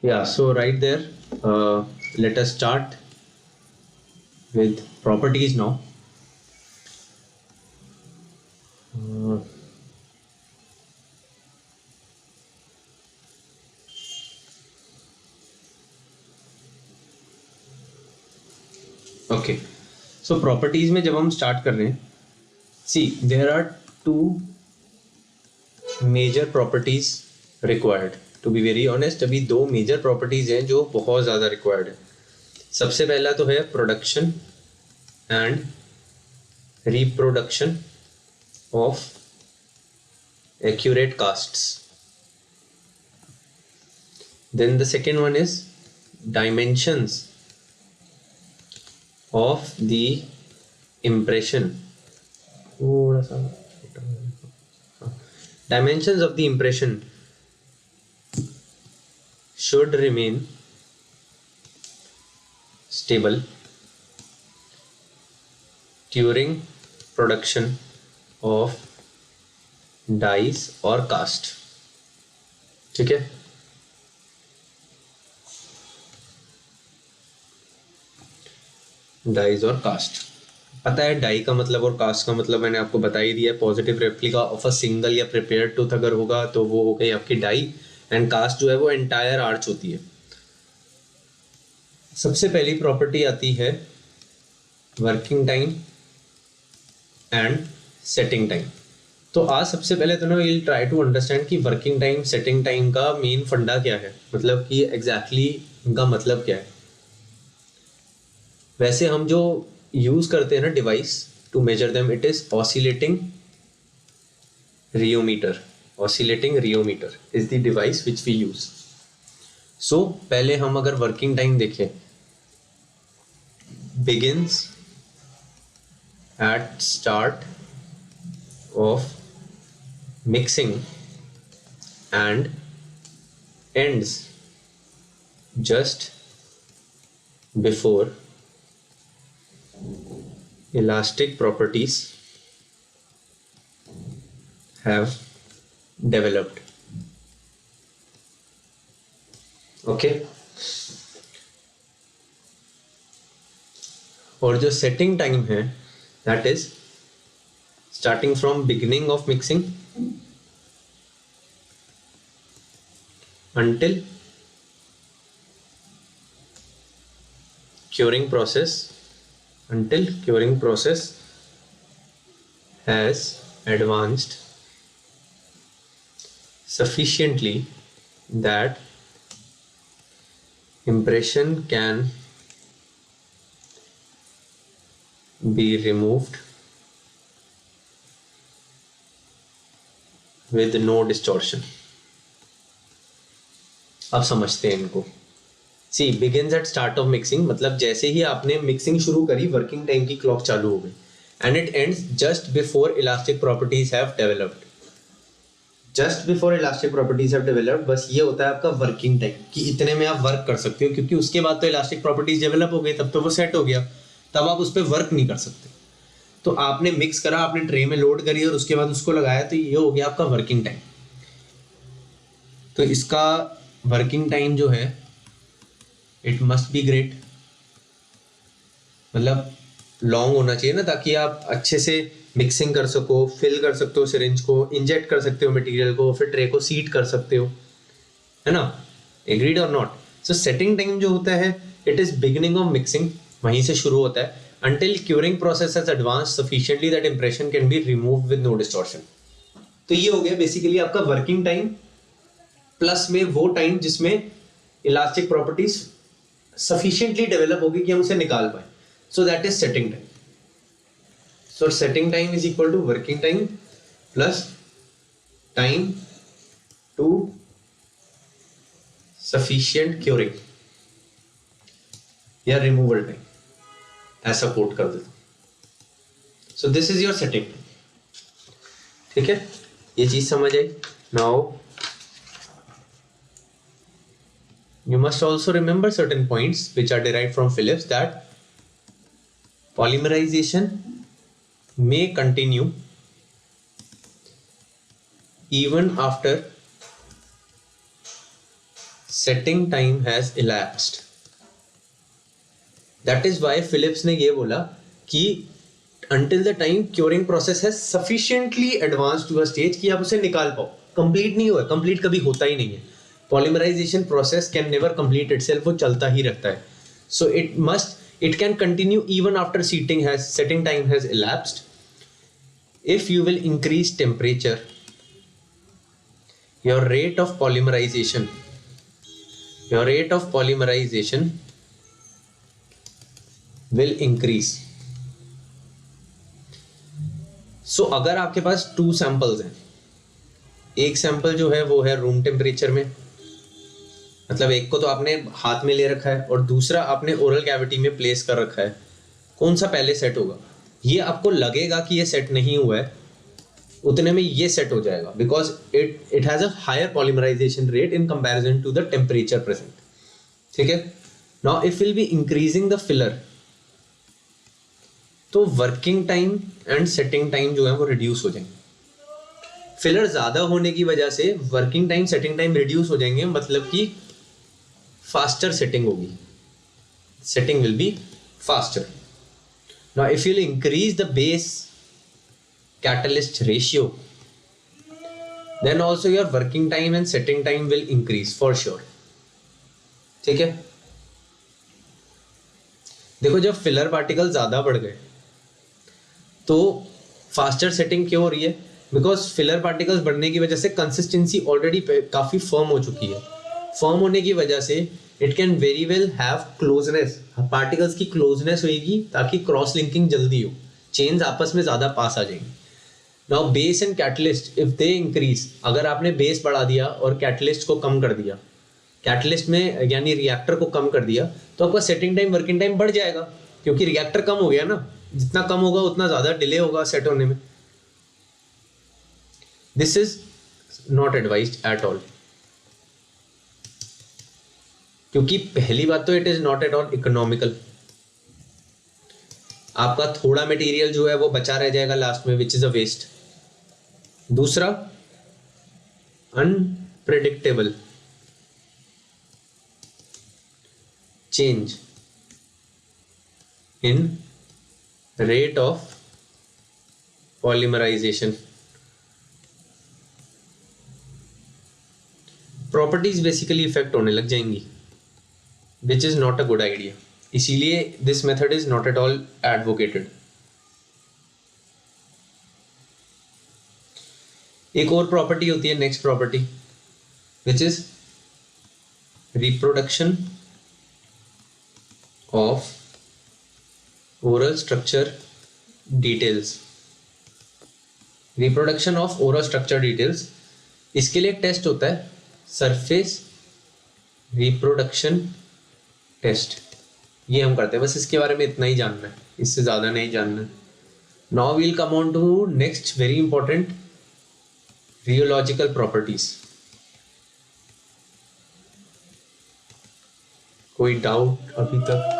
Yeah, so right there, let us start with properties now. Uh, okay, so properties में जब हम start कर रहे हैं, see there are two major properties required. To be very honest, अभी दो major properties हैं जो बहुत ज़्यादा required है. सबसे पहला तो है production and reproduction of accurate casts. Then the second one is dimensions of the impression. थोड़ा सा dimensions of the impression should remain stable during production of dies or cast. ठीक है, डाइज और कास्ट. पता है डाई का मतलब और कास्ट का मतलब मैंने आपको बता ही दिया है. Positive replica of a single या प्रिपेयर्ड टूथ अगर होगा तो वो हो गई आपकी डाई, एंड कास्ट जो है वो एंटायर आर्च होती है. सबसे पहली प्रॉपर्टी आती है working time and setting time. तो आज सबसे पहले तो ना विल ट्राई टू अंडरस्टैंड कि वर्किंग टाइम सेटिंग टाइम का मेन फंडा क्या है, मतलब कि एग्जैक्टली इनका मतलब क्या है. वैसे हम जो यूज करते हैं ना device to measure them, it is oscillating rheometer. Oscillating rheometer is the device which we use. So पहले हम अगर वर्किंग टाइम देखें, begins at start of mixing and ends just before elastic properties have developed. Okay, और जो setting time है, that is starting from beginning of mixing until curing process has advanced sufficiently that impression can be removed with no distortion. अब समझते हैं इनको. See begins at start of mixing मतलब जैसे ही आपने मिक्सिंग शुरू करी वर्किंग टाइम की क्लॉक चालू हो गई, and it ends just before elastic properties have developed. Just before elastic properties have developed, बस ये होता है आपका वर्किंग टाइम कि इतने में आप वर्क कर सकते हो, क्योंकि उसके बाद तो इलास्टिक प्रॉपर्टीज डेवलप हो गई, तब तो वो सेट हो गया, तब आप उस पर वर्क नहीं कर सकते. तो आपने मिक्स करा, आपने ट्रे में लोड करी और उसके बाद उसको लगाया, तो ये हो गया आपका वर्किंग टाइम. तो इसका वर्किंग टाइम जो है इट मस्ट बी ग्रेट, मतलब लॉन्ग होना चाहिए ना, ताकि आप अच्छे से मिक्सिंग कर सको, फिल कर सकते हो सिरिंज को, इंजेक्ट कर सकते हो मटेरियल को, फिर ट्रे को सीट कर सकते हो, है ना. एग्रीड और नॉट. सो सेटिंग टाइम जो होता है it is beginning of mixing, वहीं से शुरू होता है, until curing process has advanced sufficiently that impression can be removed with no distortion. तो ये हो गया बेसिकली आपका वर्किंग टाइम प्लस में वो टाइम जिसमें इलास्टिक प्रॉपर्टीज सफिशिएंटली डेवलप होगी कि हम उसे निकाल पाए. So that is setting time. So setting time is equal to working time plus time to sufficient curing या रिमूवल टाइम, ऐसा कोट कर देता. So this is your setting. ठीक है, ये चीज समझ आई. Now you must also remember certain points which are derived from Phillips, that polymerization may continue even after setting time has elapsed. That is why Phillips ने ये बोला कि until the time curing process has sufficiently advanced to a stage कि आप उसे निकाल पाओ. Complete नहीं हुआ, complete कभी होता ही नहीं है. Polymerization process can never complete itself, वो चलता ही रहता है. So it can continue even after setting time has elapsed. If you will increase temperature, your rate of polymerization will increase. So अगर आपके पास 2 सैंपल्स हैं, एक सैंपल जो है वो है रूम टेम्परेचर में, मतलब एक को तो आपने हाथ में ले रखा है और दूसरा आपने ओरल कैविटी में प्लेस कर रखा है, कौन सा पहले सेट होगा? ये आपको लगेगा कि ये सेट नहीं हुआ है, उतने में ये सेट हो जाएगा, because it has a higher polymerization rate in comparison to the temperature present. ठीक है. Now if will be increasing the filler, तो working time and setting time जो है वो रिड्यूस हो जाएंगे. फिलर ज्यादा होने की वजह से working time setting time reduce हो जाएंगे, मतलब कि फास्टर सेटिंग होगी, setting will be faster. Now if you will increase the base catalyst ratio, then also your working time and setting time will increase for sure. ठीक है. देखो जब filler particle ज्यादा बढ़ गए तो फास्टर सेटिंग क्यों हो रही है? बिकॉज फिलर पार्टिकल्स बढ़ने की वजह से कंसिस्टेंसी ऑलरेडी काफी फर्म हो चुकी है. फर्म होने की वजह से it can very well have closeness, particles की क्लोजनेस होगी ताकि क्रॉस लिंकिंग जल्दी हो, चेन्स आपस में ज्यादा पास आ जाएंगी. Now base and catalyst if they increase, अगर आपने बेस बढ़ा दिया और कैटलिस्ट को कम कर दिया, कैटलिस्ट में यानी रिएक्टर को कम कर दिया, तो आपका सेटिंग टाइम वर्किंग टाइम बढ़ जाएगा, क्योंकि रिएक्टर कम हो गया ना. जितना कम होगा उतना ज्यादा डिले होगा सेट होने में. This is not advised at all, क्योंकि पहली बात तो it is not at all economical. आपका थोड़ा मटेरियल जो है वो बचा रह जाएगा लास्ट में, विच इज अ वेस्ट. दूसरा, unpredictable change in rate of polymerization. Properties basically effect होने लग जाएंगी, which is not a good idea. इसीलिए this method is not at all advocated. एक और प्रॉपर्टी होती है, next property, which is reproduction of oral structure details. Reproduction of oral structure details, इसके लिए एक टेस्ट होता है, सरफेस रिप्रोडक्शन टेस्ट. ये हम करते हैं, बस इसके बारे में इतना ही जानना है, इससे ज्यादा नहीं जानना है. Now we'll come on to next very important, rheological properties. कोई डाउट अभी तक?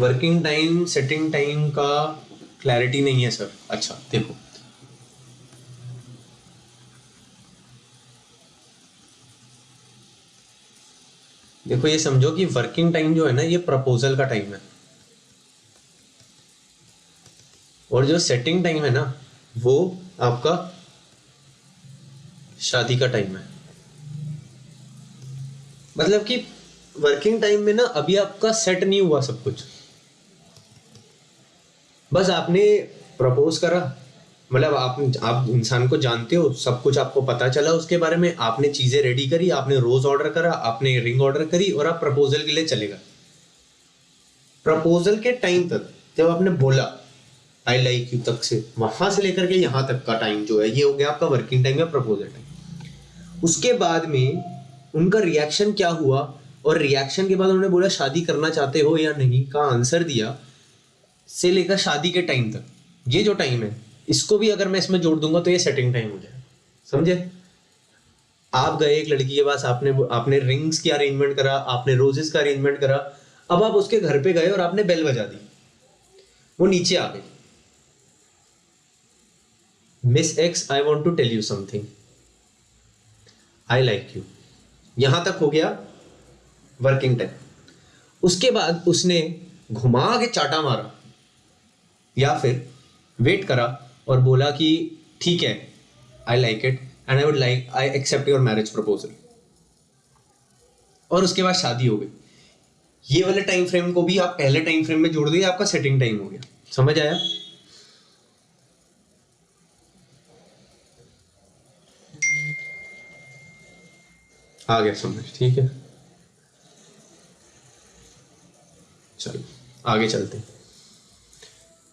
वर्किंग टाइम सेटिंग टाइम का क्लैरिटी नहीं है सर. अच्छा देखो, ये समझो कि वर्किंग टाइम जो है ना, ये प्रपोजल का टाइम है, और जो सेटिंग टाइम है ना, वो आपका शादी का टाइम है. मतलब कि वर्किंग टाइम में ना अभी आपका सेट नहीं हुआ सब कुछ, बस आपने प्रपोज करा, मतलब आप इंसान को जानते हो, सब कुछ आपको पता चला उसके बारे में, आपने चीजें रेडी करी, आपने रोज ऑर्डर करा, आपने रिंग ऑर्डर करी, और आप प्रपोजल के लिए चले गए. प्रपोजल के टाइम तक जब आपने बोला आई लाइक यू तक से, वहां से लेकर के यहाँ तक का टाइम जो है, ये हो गया आपका वर्किंग टाइम या प्रपोजल टाइम. उसके बाद में उनका रिएक्शन क्या हुआ, और रिएक्शन के बाद उन्होंने बोला शादी करना चाहते हो या नहीं का आंसर दिया, से लेकर शादी के टाइम तक, ये जो टाइम है इसको भी अगर मैं इसमें जोड़ दूंगा तो ये सेटिंग टाइम हो जाएगा, समझे? आप गए एक लड़की के पास, आपने रिंग्स की अरेंजमेंट करा, आपने रोजेस का अरेंजमेंट करा, अब आप उसके घर पे गए और आपने बेल बजा दी, वो नीचे आ गई, miss X I want to tell you something, I like you, यहां तक हो गया वर्किंग टाइम। उसके बाद उसने घुमा के चाटा मारा या फिर वेट करा और बोला कि ठीक है, I like it and I accept your marriage proposal, और उसके बाद शादी हो गई। ये वाले टाइम फ्रेम को भी आप पहले टाइम फ्रेम में जोड़ दिए, आपका सेटिंग टाइम हो गया। समझ आया? आ गया समझ? ठीक है, चलो आगे चलते हैं।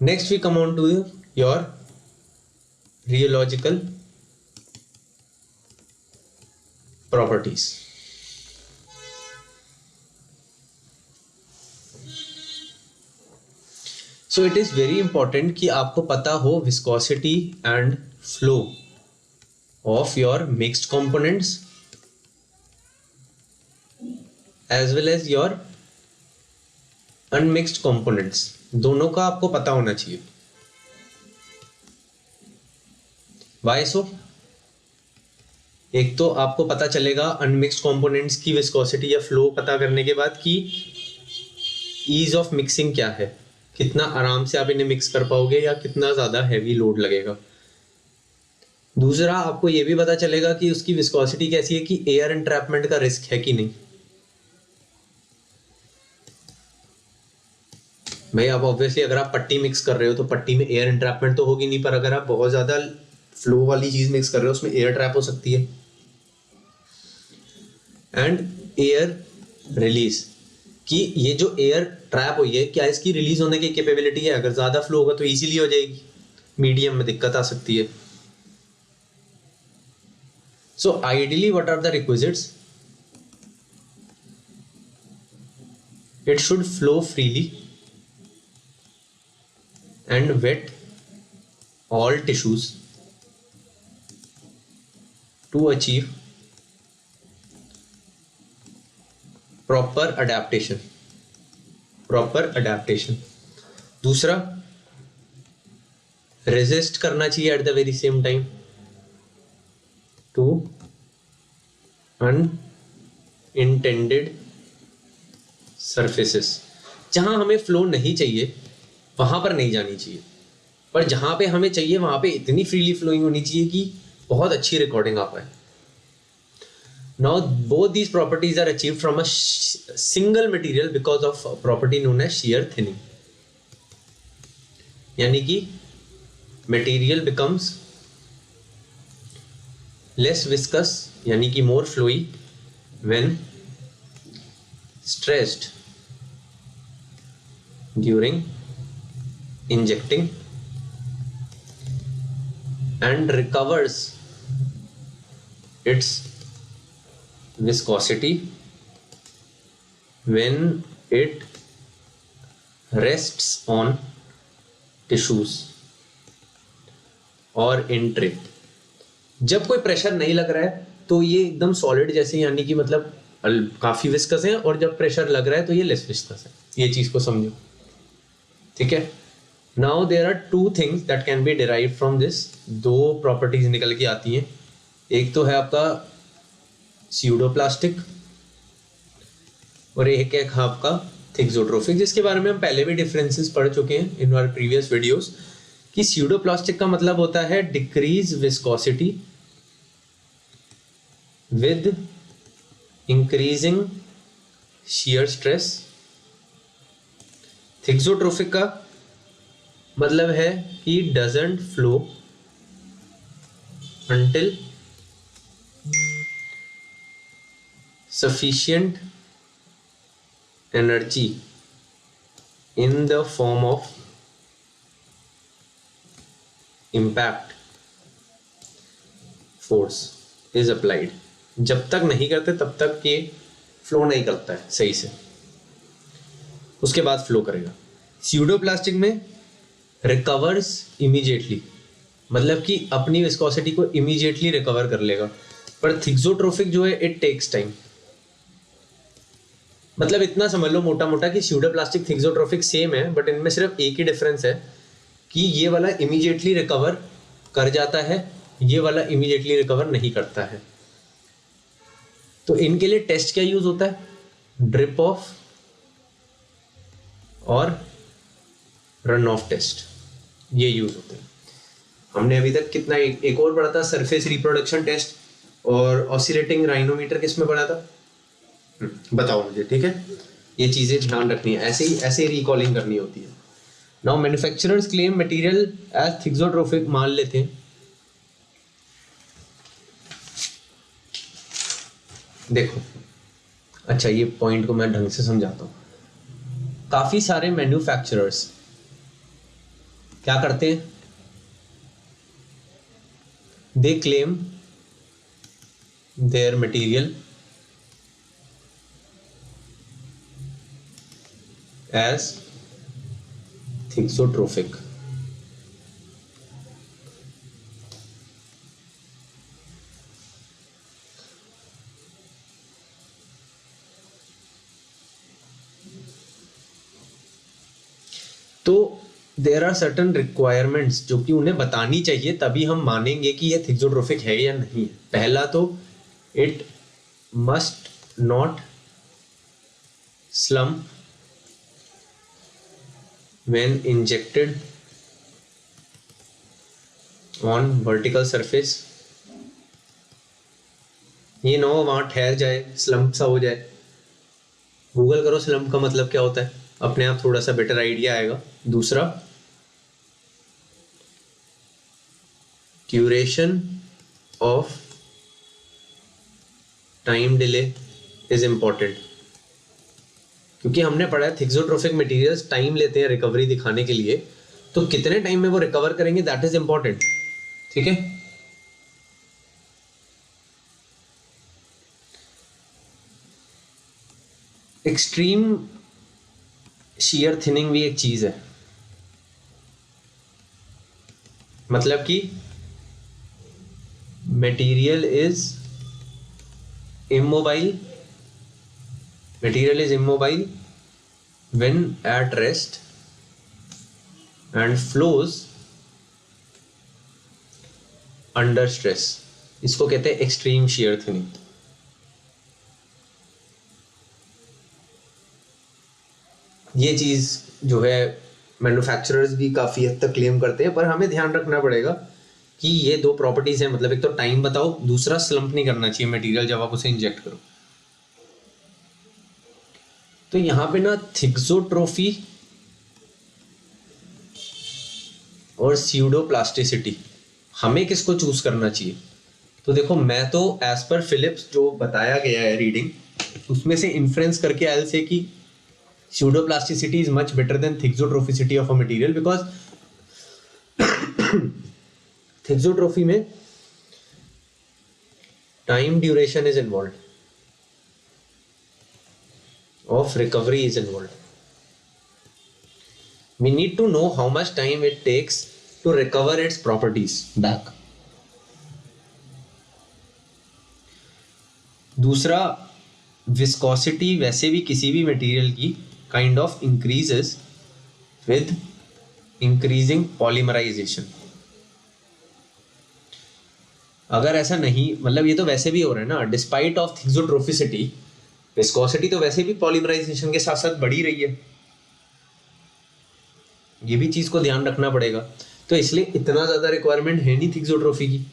Next we come on to your rheological properties. So it is very important कि आपको पता हो viscosity and flow of your mixed components as well as your unmixed components, दोनों का आपको पता होना चाहिए। Why so? एक तो आपको पता चलेगा अनमिक्स्ड कंपोनेंट्स की विस्कोसिटी या फ्लो पता करने के बाद कि ईज ऑफ मिक्सिंग क्या है, कितना आराम से आप इन्हें मिक्स कर पाओगे या कितना ज्यादा हैवी लोड लगेगा। दूसरा, आपको यह भी पता चलेगा कि उसकी विस्कोसिटी कैसी है, कि एयर एंट्रैपमेंट का रिस्क है कि नहीं। भाई आप ऑब्वियसली अगर आप पट्टी मिक्स कर रहे हो तो पट्टी में एयर एंट्रैपमेंट तो होगी नहीं, पर अगर आप बहुत ज्यादा फ्लो वाली चीज मिक्स कर रहे हो उसमें एयर ट्रैप हो सकती है। एंड एयर रिलीज, कि ये जो एयर ट्रैप हुई है क्या इसकी रिलीज होने की कैपेबिलिटी है? अगर ज्यादा फ्लो होगा तो इजीली हो जाएगी, मीडियम में दिक्कत आ सकती है। So ideally what are the requisites? It should flow freely and wet all tissues to achieve proper adaptation. दूसरा, resist करना चाहिए at the very same time to unintended surfaces. जहां हमें फ्लो नहीं चाहिए वहां पर नहीं जानी चाहिए, पर जहां पे हमें चाहिए वहां पे इतनी फ्रीली फ्लोइंग होनी चाहिए कि बहुत अच्छी रिकॉर्डिंग आ पाए। Now both these properties are achieved from a single material because of property known as shear thinning, यानी कि मटेरियल बिकम्स लेस विस्कस यानी कि more flowy when stressed during injecting and recovers its viscosity when it rests on tissues or in tray. जब कोई pressure नहीं लग रहा है तो ये एकदम सॉलिड जैसे, यानी कि मतलब काफी विस्कस है, और जब प्रेशर लग रहा है तो ये लेस विस्कस है। ये चीज को समझो, ठीक है? Now there are two things that can be derived from this. दो प्रॉपर्टीज निकल के आती हैं। एक तो है आपका स्यूडोप्लास्टिक और एक है आपका थिक्सोट्रोफिक, जिसके बारे में हम पहले भी डिफरेंसेस पढ़ चुके हैं इन आवर प्रीवियस वीडियोस। कि स्यूडोप्लास्टिक का मतलब होता है decrease viscosity with increasing shear stress. Thixotropic का मतलब है कि doesn't flow until sufficient energy in the form of impact force is applied. जब तक नहीं करते तब तक ये फ्लो नहीं करता है सही से, उसके बाद फ्लो करेगा। स्यूडोप्लास्टिक में रिकवर्स इमीडिएटली, मतलब कि अपनी विस्कोसिटी को इमीडिएटली रिकवर कर लेगा, पर थिक्सोट्रोफिक जो है इट टेक्स टाइम। मतलब इतना समझ लो मोटा मोटा कि स्यूडोप्लास्टिक थिक्सोट्रोफिक सेम है, बट इनमें सिर्फ एक ही डिफरेंस है कि ये वाला इमीडिएटली रिकवर कर जाता है, ये वाला इमीडिएटली रिकवर नहीं करता है। तो इनके लिए टेस्ट क्या यूज होता है? ड्रिप ऑफ और रन ऑफ टेस्ट, ये यूज होते हैं। हमने अभी तक कितना एक और पढ़ा था, सरफेस रिप्रोडक्शन टेस्ट और ऑसिलेटिंग राइनोमीटर, किस में पढ़ा था? बताओ मुझे, ठीक है। ये चीजें ध्यान रखनी है, ऐसे ही रिकॉलिंग करनी होती है। Now manufacturers claim material as thixotropic, मान लेते हैं। देखो, अच्छा ये पॉइंट को मैं ढंग से समझाता हूँ। काफी सारे मैन्युफैक्चरर्स क्या करते हैं? They claim their material as thixotropic. तो देर आर सर्टन रिक्वायरमेंट्स जो कि उन्हें बतानी चाहिए, तभी हम मानेंगे कि यह थिक्सोट्रोफिक है या नहीं है। पहला तो it must not slump when injected on vertical surface। ये ना हो वहां ठहर जाए, स्लम्प सा हो जाए। गूगल करो स्लम्प का मतलब क्या होता है, अपने आप थोड़ा सा बेटर आइडिया आएगा। दूसरा, duration of time delay is important, क्योंकि हमने पढ़ा है थिक्सोट्रोफिक मटेरियल्स टाइम लेते हैं रिकवरी दिखाने के लिए, तो कितने टाइम में वो रिकवर करेंगे दैट इज इंपॉर्टेंट, ठीक है। एक्सट्रीम शियर थिनिंग भी एक चीज है, मतलब कि material is immobile when at rest and flows under stress। इसको कहते हैं एक्सट्रीम शियर थिनिंग। ये चीज जो है मैन्युफैक्चरर्स भी काफी हद तक क्लेम करते हैं, पर हमें ध्यान रखना पड़ेगा कि ये दो प्रॉपर्टीज हैं। मतलब एक तो टाइम बताओ, दूसरा स्लम्प नहीं करना चाहिए मटेरियल जब आप उसे इंजेक्ट करो। तो यहां पे ना थिक्सोट्रोफी और स्यूडोप्लास्टिसिटी, हमें किसको चूज करना चाहिए? तो देखो, मैं तो एज पर फिलिप्स जो बताया गया है रीडिंग, उसमें से इन्फ्रेंस करके आई विल से कि pseudoplasticity is much better than thixotropicity of a material, because thixotropy में time duration is involve, of recovery is involved. We need to know how much time it takes to recover its properties back. दूसरा, viscosity वैसे भी किसी भी material की kind of increases with increasing polymerization। अगर ऐसा नहीं, मतलब ये तो वैसे भी हो रहा है ना, डिस्पाइट ऑफ थिक्सोट्रोफिसिटी, विस्कोसिटी तो वैसे भी पॉलीमराइजेशन के साथ साथ बढ़ी रही है। ये भी चीज को ध्यान रखना पड़ेगा। तो इसलिए इतना ज्यादा रिक्वायरमेंट है नहीं थिक्सोट्रोफी की।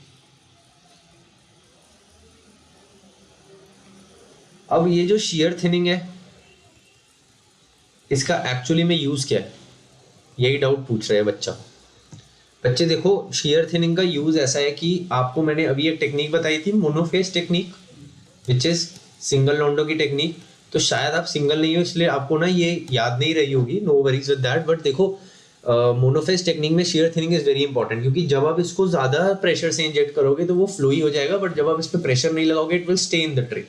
अब ये जो शियर थिनिंग है, इसका एक्चुअली में यूज क्या है, यही डाउट पूछ रहे हैं बच्चे। देखो, शियर थिनिंग का यूज ऐसा है कि आपको मैंने अभी एक टेक्निक बताई थी, मोनोफेस टेक्निक, विच इज सिंगल लॉन्डो की टेक्निक। तो शायद आप सिंगल नहीं हो इसलिए आपको ना ये याद नहीं रही होगी, no worries with that. But देखो, मोनोफेस टेक्निक में shear thinning is very important, क्योंकि जब आप इसको ज्यादा प्रेशर से इंजेक्ट करोगे तो वो फ्लोई हो जाएगा, बट जब आप इस पर प्रेशर नहीं लगाओगे it will stay in the tray.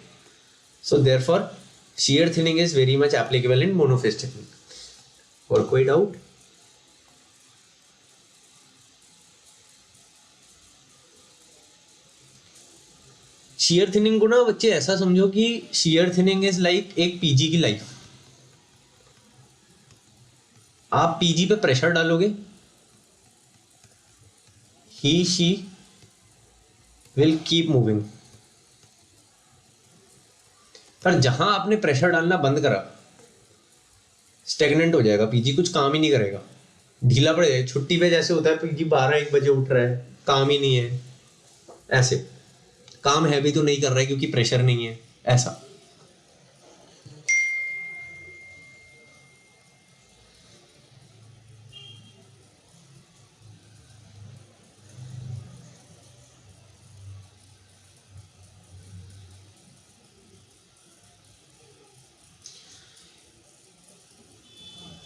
So therefore shear thinning is very much applicable in monophase technique. और कोई डाउट? शियर थिनिंग को ना बच्चे ऐसा समझो कि शियर थिनिंग इज लाइक एक पीजी की लाइफ। आप पीजी पे प्रेशर डालोगे, ही शी विल कीप मूविंग। पर जहां आपने प्रेशर डालना बंद करा, स्टेगनेंट हो जाएगा पीजी, कुछ काम ही नहीं करेगा, ढीला पड़ जाएगा। छुट्टी पे जैसे होता है पीजी 12-1 बजे उठ रहा है, काम ही नहीं है, ऐसे काम है भी तो नहीं कर रहा है क्योंकि प्रेशर नहीं है, ऐसा।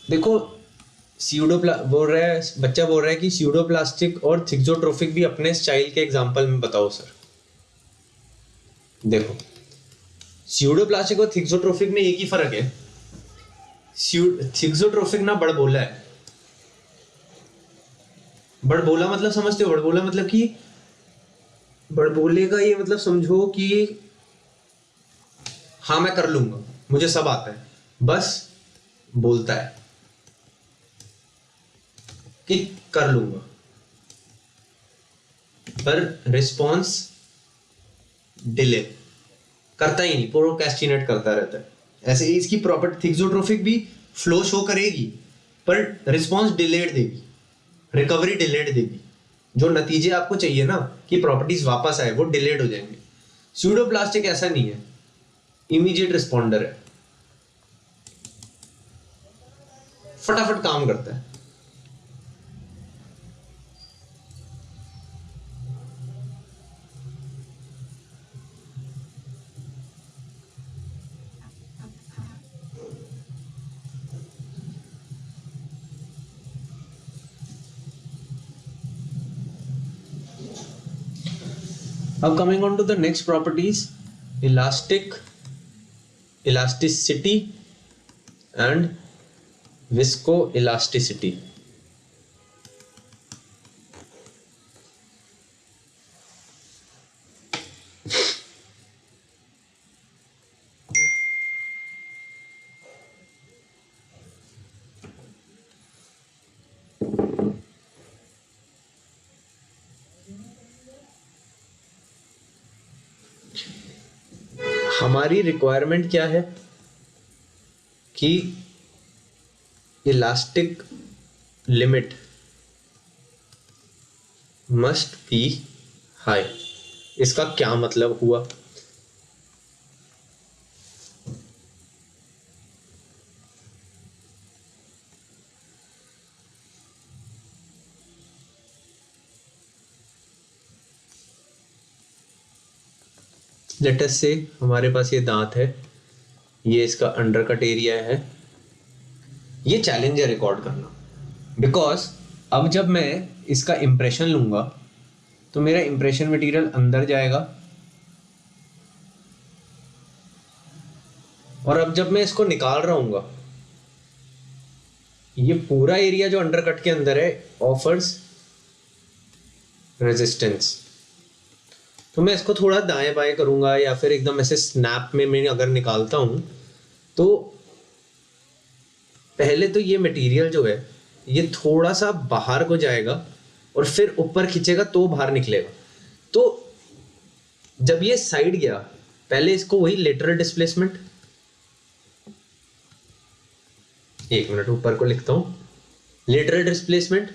देखो बोल रहा है, बच्चा बोल रहा है कि स्यूडोप्लास्टिक और थिक्सोट्रोफिक भी अपने स्टाइल के एग्जांपल में बताओ सर। देखो स्यूडोप्लास्टिक और थिक्सोट्रोफिक में एक ही फर्क है, थिक्सोट्रोफिक ना बड़बोला है। बड़बोला मतलब समझते हो? बड़बोला मतलब कि बड़बोले का ये मतलब समझो कि हाँ मैं कर लूंगा, मुझे सब आता है, बस बोलता है कि कर लूंगा, पर रिस्पॉन्स डिले करता ही नहीं, प्रोक्रेस्टिनेट करता रहता है। ऐसे ही इसकी प्रॉपर्टी थिक्सोट्रोफिक भी फ्लो शो करेगी पर रिस्पॉन्स डिलेड देगी, रिकवरी डिलेड देगी। जो नतीजे आपको चाहिए ना कि प्रॉपर्टीज वापस आए, वो डिलेड हो जाएंगे। स्यूडोप्लास्टिक ऐसा नहीं है, इमीडिएट रिस्पॉन्डर है, फटाफट काम करता है। Now coming on to the next properties, elasticity and viscoelasticity. हमारी रिक्वायरमेंट क्या है कि elastic limit must be high. इसका क्या मतलब हुआ? लेट अस से हमारे पास ये दांत है, ये इसका अंडरकट एरिया है, ये चैलेंज है रिकॉर्ड करना, बिकॉज अब जब मैं इसका इंप्रेशन लूंगा तो मेरा इंप्रेशन मटेरियल अंदर जाएगा, और अब जब मैं इसको निकाल रहा हूँगा, ये पूरा एरिया जो अंडरकट के अंदर है ऑफर्स रेजिस्टेंस। तो मैं इसको थोड़ा दाएं बाएं करूंगा या फिर एकदम ऐसे स्नैप में मैं अगर निकालता हूं तो पहले तो ये मटेरियल जो है ये थोड़ा सा बाहर को जाएगा और फिर ऊपर खींचेगा तो बाहर निकलेगा। तो जब ये साइड गया, पहले इसको वही लेटरल डिस्प्लेसमेंट, एक मिनट ऊपर को लिखता हूं, लेटरल डिस्प्लेसमेंट।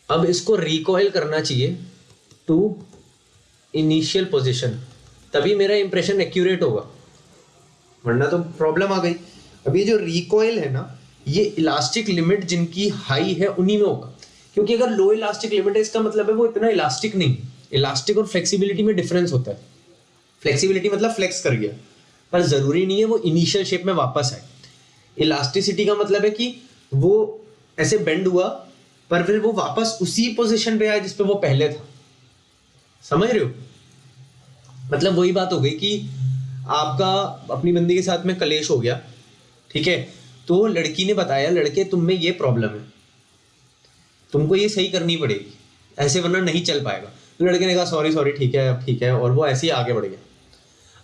अब इसको रिकॉइल करना चाहिए टू इनिशियल पोजीशन, तभी मेरा इंप्रेशन एक्यूरेट होगा, वरना तो प्रॉब्लम आ गई। अब ये जो रिकॉइल है ना, ये इलास्टिक लिमिट जिनकी हाई है उन्हीं में होगा, क्योंकि अगर लो इलास्टिक लिमिट है इसका मतलब है वो इतना इलास्टिक नहीं। इलास्टिक और फ्लेक्सिबिलिटी में डिफरेंस होता है। फ्लेक्सिबिलिटी मतलब फ्लेक्स कर गया, पर जरूरी नहीं है वो इनिशियल शेप में वापस आए। इलास्टिसिटी का मतलब है कि वो ऐसे बेंड हुआ पर फिर वो वापस उसी पोजीशन पे आया जिस पे वो पहले था। समझ रहे हो? मतलब वही बात हो गई कि आपका अपनी बंदी के साथ में कलेश हो गया, ठीक है, तो लड़की ने बताया लड़के तुम में ये प्रॉब्लम है, तुमको ये सही करनी पड़ेगी ऐसे, वरना नहीं चल पाएगा। लड़के ने कहा सॉरी सॉरी ठीक है अब ठीक है, और वो ऐसे ही आगे बढ़ गया।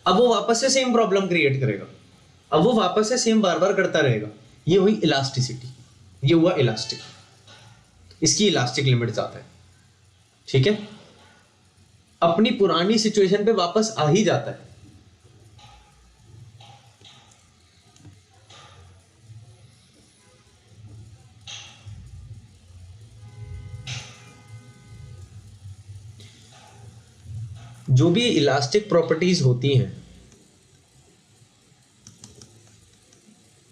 अब वो वापस से सेम प्रॉब्लम क्रिएट करेगा, अब वो वापस से सेम बार बार करता रहेगा। ये हुई इलास्टिसिटी, ये हुआ इलास्टिक, इसकी इलास्टिक लिमिट ज्यादा है, ठीक है, अपनी पुरानी सिचुएशन पे वापस आ ही जाता है। जो भी इलास्टिक प्रॉपर्टीज होती हैं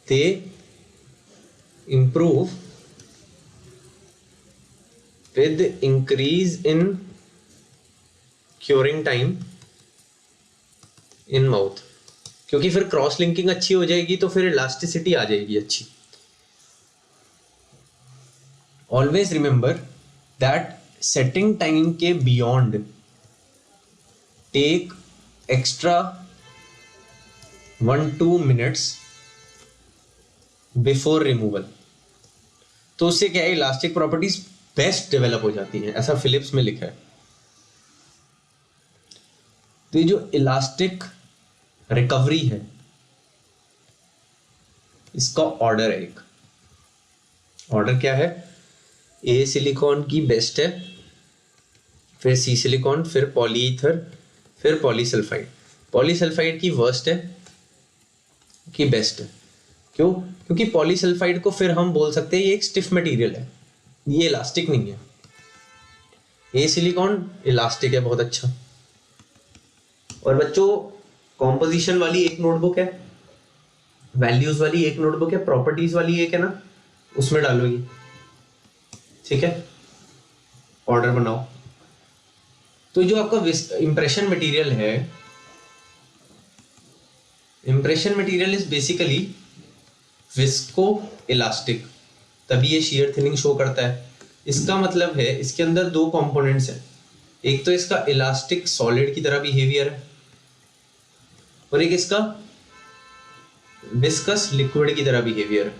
they improve with increase in curing time in mouth, क्योंकि फिर क्रॉस लिंकिंग अच्छी हो जाएगी तो फिर इलास्टिसिटी आ जाएगी अच्छी। Always remember that setting time के beyond take extra 1-2 minutes before removal. तो उससे क्या है, इलास्टिक प्रॉपर्टीज बेस्ट डेवलप हो जाती हैं, ऐसा फिलिप्स में लिखा है। तो ये जो इलास्टिक रिकवरी है इसका ऑर्डर है, एक ऑर्डर क्या है, ए सिलिकॉन की बेस्ट है, फिर सी सिलिकॉन, फिर पॉलीईथर, फिर पॉलीसल्फाइड। पॉलीसल्फाइड की वर्स्ट है कि बेस्ट है, क्यों? क्योंकि पॉलीसल्फाइड को फिर हम बोल सकते हैं ये एक स्टिफ मटेरियल है, ये इलास्टिक नहीं है। ये सिलिकॉन इलास्टिक है बहुत अच्छा। और बच्चों कॉम्पोजिशन वाली एक नोटबुक है, वैल्यूज वाली एक नोटबुक है, प्रॉपर्टीज वाली एक है ना, उसमें डालो ये, ठीक है, ऑर्डर बनाओ। तो जो आपका इंप्रेशन मटेरियल है, impression material is basically visco elastic, तभी ये शेयर थिनिंग शो करता है। इसका मतलब है इसके अंदर दो कंपोनेंट्स हैं, एक तो इसका इलास्टिक सॉलिड की तरह बिहेवियर है और एक इसका विस्कस लिक्विड की तरह बिहेवियर है।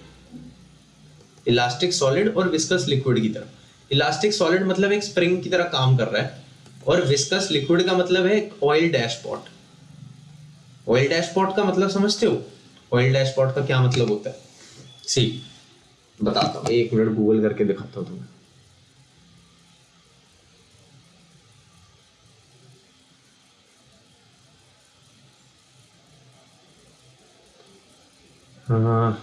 इलास्टिक सॉलिड और विस्कस लिक्विड की तरह। इलास्टिक सॉलिड मतलब एक स्प्रिंग की तरह काम कर रहा है और विस्कस लिक्विड का मतलब है एक ऑयल डैशपॉट। ऑयल डैशपॉट का मतलब समझते हो? ऑयल डैशपॉट का क्या मतलब होता है? सी बताता हूँ, एक मिनट गूगल करके दिखाता हूँ तुम्हें। हाँ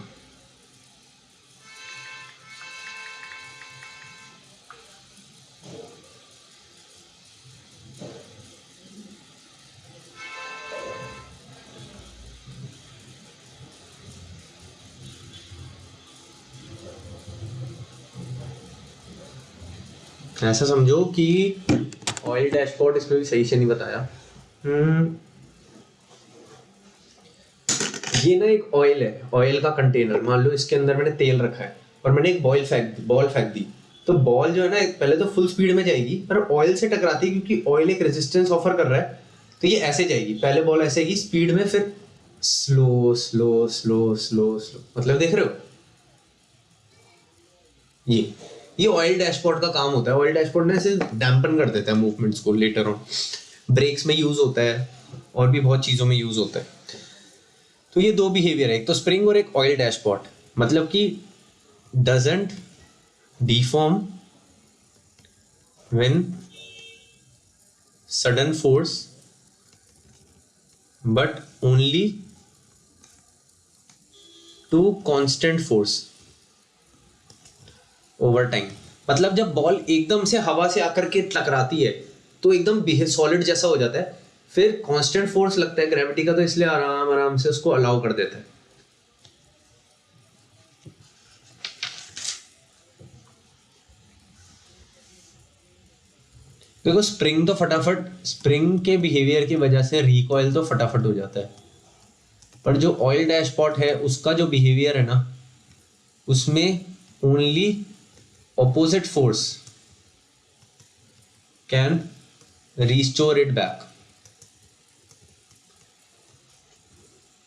ऐसा समझो कि ऑयल डैशबोर्ड इसमें भी सही से नहीं बताया। ये ना एक ऑयल है, ऑयल का कंटेनर, मान लो इसके अंदर मैंने तेल रखा है और मैंने एक बॉल फेंक दी, तो बॉल जो है ना पहले तो फुल स्पीड में जाएगी पर ऑयल से टकराती है, क्योंकि ऑयल एक रेजिस्टेंस ऑफर कर रहा है, तो ये ऐसे जाएगी, पहले बॉल ऐसे ही स्पीड में, फिर slow slow slow slow slow, मतलब देख रहे हो? ये ऑयल डैशबोर्ड का काम होता है। ऑयल डैशबोर्ड ने ऐसे डैम्पन कर देता है मूवमेंट्स को, लेटर ऑन ब्रेक्स में यूज होता है और भी बहुत चीजों में यूज होता है। तो ये दो बिहेवियर है, एक तो स्प्रिंग और एक ऑयल डैशबोर्ड, मतलब कि doesn't deform when sudden force but only to constant force over time. मतलब जब बॉल एकदम से हवा से आकर के टकराती है तो एकदम सॉलिड जैसा हो जाता है, फिर कांस्टेंट फोर्स लगता है ग्रेविटी का, तो इसलिए आराम आराम से उसको अलाउ कर देता है। देखो स्प्रिंग तो फटाफट, स्प्रिंग के बिहेवियर की वजह से रिकॉइल तो फटाफट हो जाता है, पर जो ऑयल डैशपॉट है उसका जो बिहेवियर है ना, उसमें only opposite force can restore it back।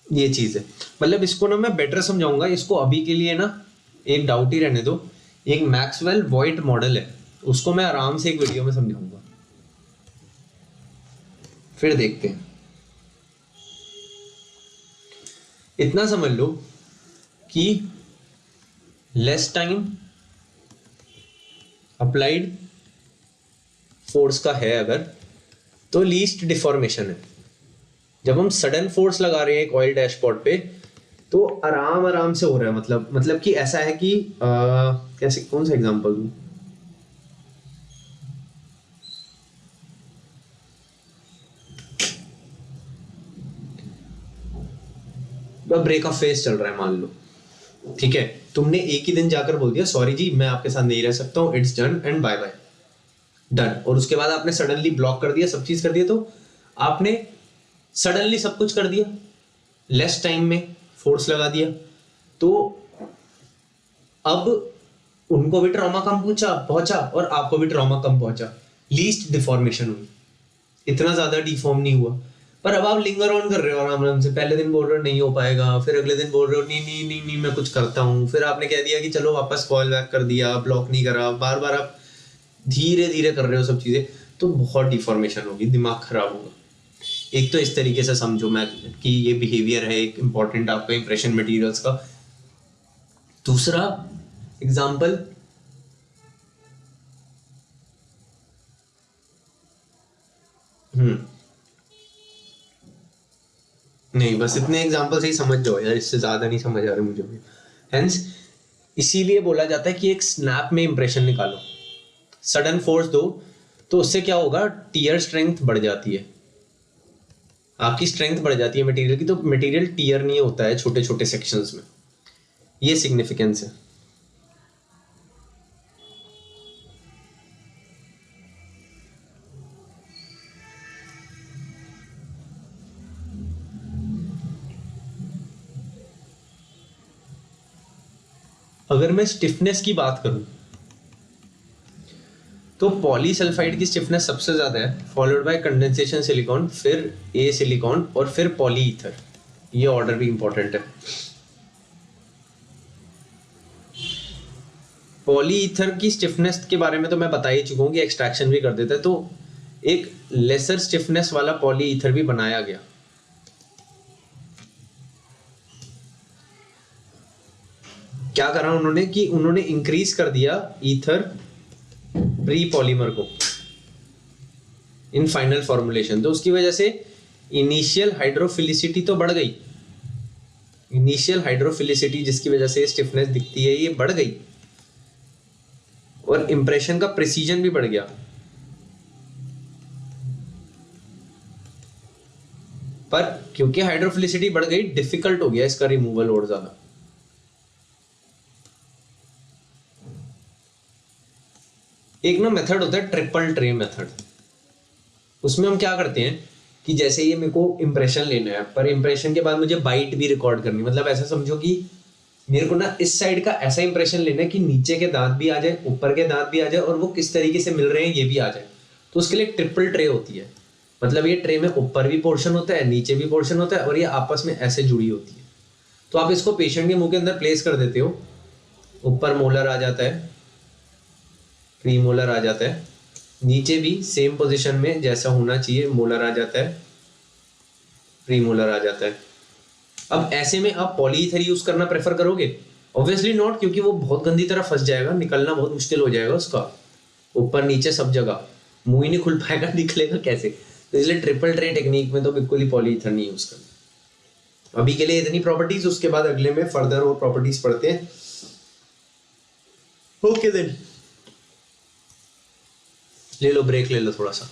ये चीज है, मतलब इसको ना मैं बेटर समझाऊंगा, इसको अभी के लिए ना एक डाउट ही रहने दो। एक मैक्सवेल वॉइट मॉडल है, उसको मैं आराम से एक वीडियो में समझाऊंगा। फिर देखते हैं। इतना समझ लो कि लेस टाइम अप्लाइड फोर्स का है अगर, तो लीस्ट डिफॉर्मेशन है। जब हम सडन फोर्स लगा रहे हैं एक ऑयल डैशबोर्ड पे, तो आराम आराम से हो रहा है, मतलब कि ऐसा है कि कैसे, कौन सा एग्जांपल दूं? ब्रेक ऑफ फेस चल रहा है मान लो, ठीक है, तुमने एक ही दिन जाकर बोल दिया सॉरी जी मैं आपके साथ नहीं रह सकता हूँ, it's done and bye bye, done. और उसके बाद आपने सडनली ब्लॉक कर दिया, सब चीज कर दिया, तो आपने सडनली सब कुछ कर दिया, लेस टाइम में फोर्स लगा दिया, तो अब उनको भी ट्रॉमा कम पहुंचा और आपको भी ट्रॉमा कम पहुंचा, लीस्ट डिफॉर्मेशन हुई, इतना ज्यादा डिफॉर्म नहीं हुआ। पर अब आप लिंगर ऑन कर रहे हो आराम आराम से, पहले दिन बोल रहे हो नहीं हो पाएगा, फिर अगले दिन बोल रहे हो नहीं नहीं नहीं नहीं मैं कुछ करता हूँ, फिर आपने कह दिया कि चलो वापस कॉल बैक कर दिया, ब्लॉक नहीं करा, बार बार आप धीरे धीरे कर रहे हो सब चीजें, तो बहुत डिफॉर्मेशन होगी, दिमाग खराब होगा। एक तो इस तरीके से समझो मैं कि ये बिहेवियर है एक इंपॉर्टेंट आपका इंप्रेशन मटेरियल्स का। दूसरा एग्जाम्पल, नहीं बस इतने एग्जाम्पल से ही समझ जाओ यार, इससे ज्यादा नहीं समझ आ रहे मुझे भी। हेंस इसीलिए बोला जाता है कि एक स्नैप में इंप्रेशन निकालो, सडन फोर्स दो, तो उससे क्या होगा, टीयर स्ट्रेंथ बढ़ जाती है, आपकी स्ट्रेंथ बढ़ जाती है मटेरियल की, तो मटेरियल टीयर नहीं होता है छोटे छोटे सेक्शंस में, ये सिग्निफिकेंस है। अगर मैं स्टिफनेस की बात करूं, तो पॉलीसल्फाइड की स्टिफनेस सबसे ज्यादा है, फॉलोड बाय कंडेंसेशन सिलिकॉन, फिर ए सिलिकॉन और फिर पॉलीईथर, ये ऑर्डर भी इंपॉर्टेंट है। पॉलीईथर की स्टिफनेस के बारे में तो मैं बता ही चुका हूं कि एक्सट्रैक्शन भी कर देता है, तो एक लेसर स्टिफनेस वाला पॉलीईथर भी बनाया गया। क्या करा उन्होंने कि उन्होंने इंक्रीज कर दिया ईथर प्री पॉलीमर को इन फाइनल फॉर्मुलेशन, तो उसकी वजह से इनिशियल हाइड्रोफिलिसिटी तो बढ़ गई, इनिशियल हाइड्रोफिलिसिटी जिसकी वजह से स्टिफनेस दिखती है ये बढ़ गई, और इंप्रेशन का प्रिसीजन भी बढ़ गया। पर क्योंकि हाइड्रोफिलिसिटी बढ़ गई, डिफिकल्ट हो गया इसका रिमूवल और ज्यादा। एक ना मेथड होता है ट्रिपल ट्रे मेथड, उसमें हम क्या करते हैं कि जैसे ये मेरे को इंप्रेशन लेना है, पर इंप्रेशन के बाद मुझे बाइट भी रिकॉर्ड करनी, मतलब ऐसा समझो कि मेरे को ना इस साइड का ऐसा इंप्रेशन लेना है कि नीचे के दांत भी आ जाए, ऊपर के दांत भी आ जाए, और वो किस तरीके से मिल रहे हैं ये भी आ जाए। तो उसके लिए ट्रिपल ट्रे होती है, मतलब ये ट्रे में ऊपर भी पोर्शन होता है, नीचे भी पोर्शन होता है, और ये आपस में ऐसे जुड़ी होती है। तो आप इसको पेशेंट के मुंह के अंदर प्लेस कर देते हो, ऊपर मोलर आ जाता है, प्री मोलर आ जाता है, नीचे भी सेम पोजीशन में जैसा होना चाहिए मोलर आ जाता है, प्री मोलर आ जाता है। अब ऐसे में आप पॉलीईथर यूज करना प्रेफर करोगे? ऑब्वियसली नॉट, क्योंकि वो बहुत गंदी तरह फंस जाएगा, निकलना बहुत मुश्किल हो जाएगा उसका, ऊपर नीचे सब जगह, मुंह ही नहीं खुल पाएगा, निकलेगा कैसे? तो इसलिए ट्रिपल ट्रे टेक्निक में तो बिल्कुल ही पॉलीईथर नहीं यूज करना। अभी के लिए इतनी प्रॉपर्टीज, उसके बाद अगले में फर्दर और प्रॉपर्टीज पढ़ते हैं। ओके देन, ले लो ब्रेक, ले लो थोड़ा सा।